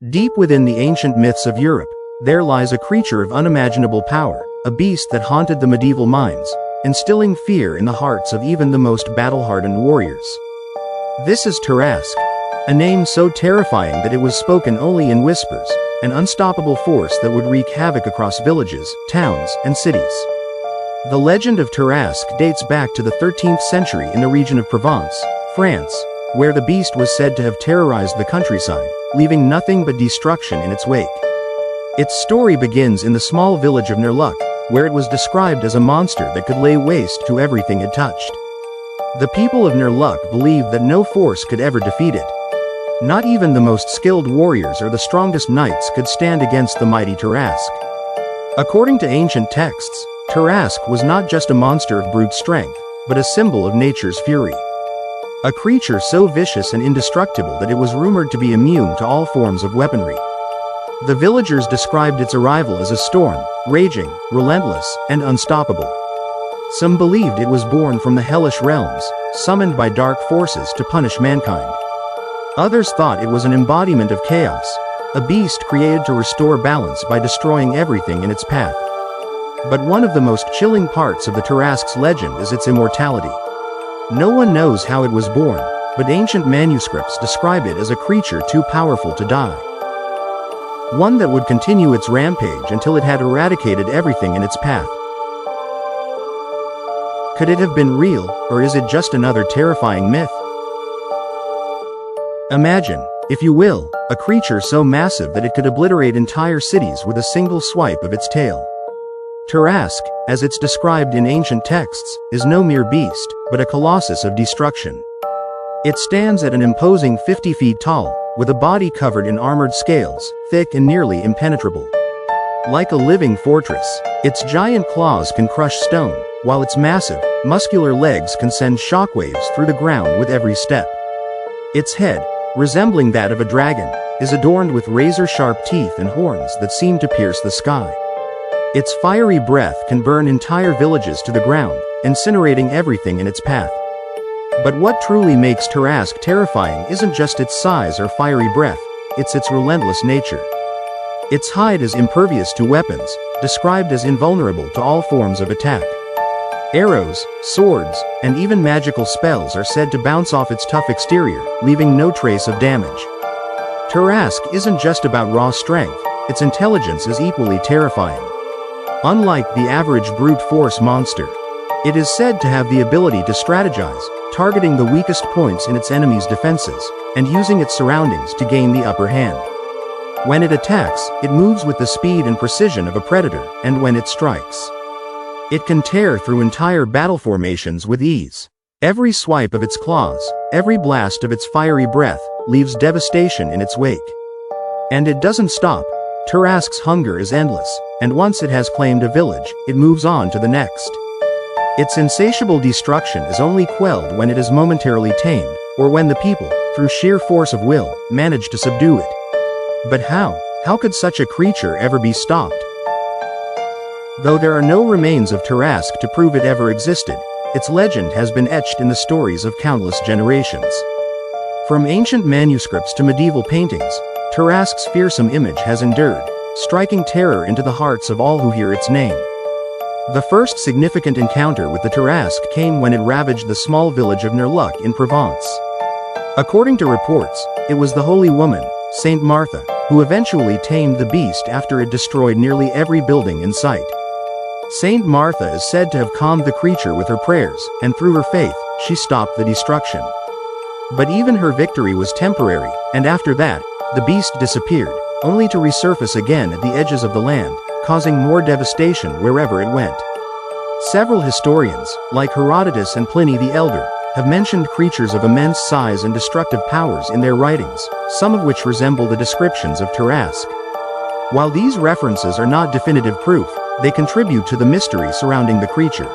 Deep within the ancient myths of Europe, there lies a creature of unimaginable power, a beast that haunted the medieval minds, instilling fear in the hearts of even the most battle-hardened warriors. This is Tarrasque, a name so terrifying that it was spoken only in whispers, an unstoppable force that would wreak havoc across villages, towns, and cities. The legend of Tarrasque dates back to the 13th century in the region of Provence, France, where the beast was said to have terrorized the countryside, leaving nothing but destruction in its wake. Its story begins in the small village of Nerluck, where it was described as a monster that could lay waste to everything it touched. The people of Nerluck believed that no force could ever defeat it. Not even the most skilled warriors or the strongest knights could stand against the mighty Tarrasque. According to ancient texts, Tarrasque was not just a monster of brute strength, but a symbol of nature's fury. A creature so vicious and indestructible that it was rumored to be immune to all forms of weaponry. The villagers described its arrival as a storm, raging, relentless, and unstoppable. Some believed it was born from the hellish realms, summoned by dark forces to punish mankind. Others thought it was an embodiment of chaos, a beast created to restore balance by destroying everything in its path. But one of the most chilling parts of the Tarrasque's legend is its immortality. No one knows how it was born, but ancient manuscripts describe it as a creature too powerful to die. One that would continue its rampage until it had eradicated everything in its path. Could it have been real, or is it just another terrifying myth? Imagine, if you will, a creature so massive that it could obliterate entire cities with a single swipe of its tail. Tarrasque, as it's described in ancient texts, is no mere beast, but a colossus of destruction. It stands at an imposing 50 feet tall, with a body covered in armored scales, thick and nearly impenetrable. Like a living fortress, its giant claws can crush stone, while its massive, muscular legs can send shockwaves through the ground with every step. Its head, resembling that of a dragon, is adorned with razor-sharp teeth and horns that seem to pierce the sky. Its fiery breath can burn entire villages to the ground, incinerating everything in its path. But what truly makes Tarrasque terrifying isn't just its size or fiery breath, it's its relentless nature. Its hide is impervious to weapons, described as invulnerable to all forms of attack. Arrows, swords, and even magical spells are said to bounce off its tough exterior, leaving no trace of damage. Tarrasque isn't just about raw strength, its intelligence is equally terrifying. Unlike the average brute force monster, it is said to have the ability to strategize, targeting the weakest points in its enemy's defenses, and using its surroundings to gain the upper hand. When it attacks, it moves with the speed and precision of a predator, and when it strikes, it can tear through entire battle formations with ease. Every swipe of its claws, every blast of its fiery breath, leaves devastation in its wake. And it doesn't stop. Tarrasque's hunger is endless, and once it has claimed a village, it moves on to the next. Its insatiable destruction is only quelled when it is momentarily tamed, or when the people, through sheer force of will, manage to subdue it. But how? How could such a creature ever be stopped? Though there are no remains of Tarrasque to prove it ever existed, its legend has been etched in the stories of countless generations. From ancient manuscripts to medieval paintings, Tarrasque's fearsome image has endured, striking terror into the hearts of all who hear its name. The first significant encounter with the Tarrasque came when it ravaged the small village of Nerluck in Provence. According to reports, it was the holy woman, Saint Martha, who eventually tamed the beast after it destroyed nearly every building in sight. Saint Martha is said to have calmed the creature with her prayers, and through her faith, she stopped the destruction. But even her victory was temporary, and after that, the beast disappeared, only to resurface again at the edges of the land, causing more devastation wherever it went. Several historians, like Herodotus and Pliny the Elder, have mentioned creatures of immense size and destructive powers in their writings, some of which resemble the descriptions of Tarrasque. While these references are not definitive proof, they contribute to the mystery surrounding the creature.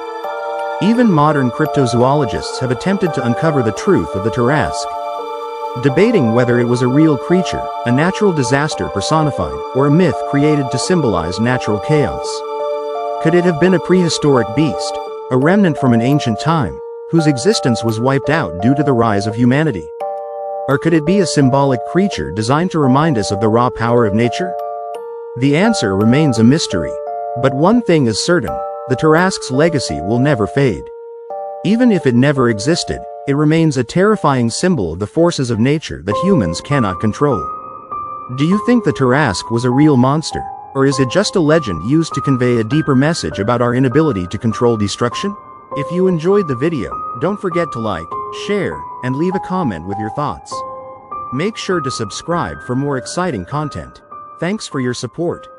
Even modern cryptozoologists have attempted to uncover the truth of the Tarrasque, debating whether it was a real creature, a natural disaster personified, or a myth created to symbolize natural chaos. Could it have been a prehistoric beast, a remnant from an ancient time, whose existence was wiped out due to the rise of humanity? Or could it be a symbolic creature designed to remind us of the raw power of nature? The answer remains a mystery. But one thing is certain, the Tarrasque's legacy will never fade. Even if it never existed, it remains a terrifying symbol of the forces of nature that humans cannot control. Do you think the Tarrasque was a real monster, or is it just a legend used to convey a deeper message about our inability to control destruction? If you enjoyed the video, don't forget to like, share, and leave a comment with your thoughts. Make sure to subscribe for more exciting content. Thanks for your support.